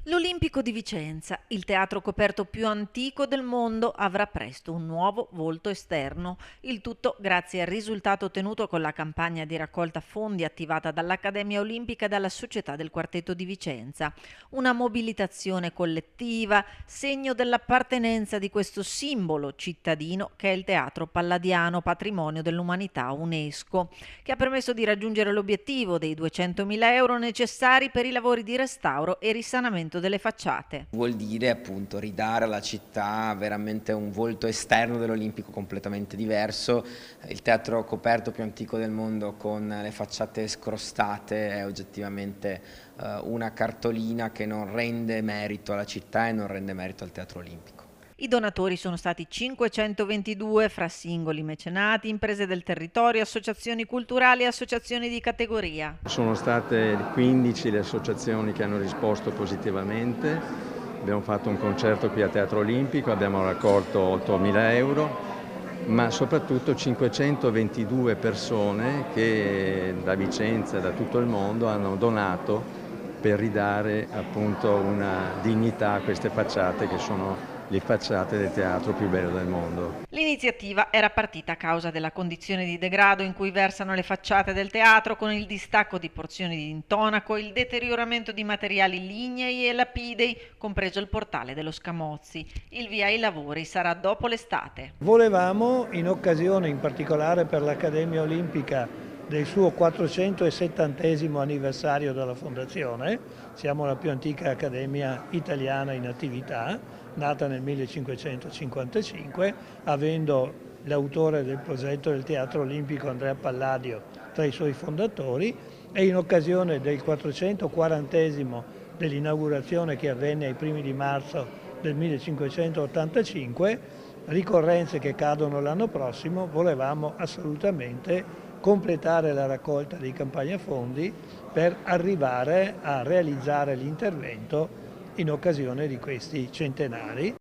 L'Olimpico di Vicenza, il teatro coperto più antico del mondo, avrà presto un nuovo volto esterno. Il tutto grazie al risultato ottenuto con la campagna di raccolta fondi attivata dall'Accademia Olimpica e dalla Società del Quartetto di Vicenza. Una mobilitazione collettiva, segno dell'appartenenza di questo simbolo cittadino che è il Teatro Palladiano, patrimonio dell'umanità UNESCO, che ha permesso di raggiungere l'obiettivo dei 200.000 euro necessari per i lavori di restauro e risanamento delle facciate. Vuol dire appunto ridare alla città veramente un volto esterno dell'Olimpico completamente diverso. Il teatro coperto più antico del mondo con le facciate scrostate è oggettivamente una cartolina che non rende merito alla città e non rende merito al Teatro Olimpico. I donatori sono stati 522 fra singoli mecenati, imprese del territorio, associazioni culturali e associazioni di categoria. Sono state 15 le associazioni che hanno risposto positivamente. Abbiamo fatto un concerto qui a Teatro Olimpico, abbiamo raccolto 8.000 euro, ma soprattutto 522 persone che da Vicenza e da tutto il mondo hanno donato per ridare appunto una dignità a queste facciate che sono le facciate del teatro più bello del mondo. L'iniziativa era partita a causa della condizione di degrado in cui versano le facciate del teatro, con il distacco di porzioni di intonaco, il deterioramento di materiali lignei e lapidei, compreso il portale dello Scamozzi. Il via ai lavori sarà dopo l'estate. Volevamo, in occasione in particolare per l'Accademia Olimpica del suo 470° anniversario dalla fondazione, siamo la più antica accademia italiana in attività, nata nel 1555, avendo l'autore del progetto del Teatro Olimpico Andrea Palladio tra i suoi fondatori, e in occasione del 440° dell'inaugurazione che avvenne ai primi di marzo del 1585, ricorrenze che cadono l'anno prossimo, volevamo assolutamente completare la raccolta dei campagna fondi per arrivare a realizzare l'intervento in occasione di questi centenari.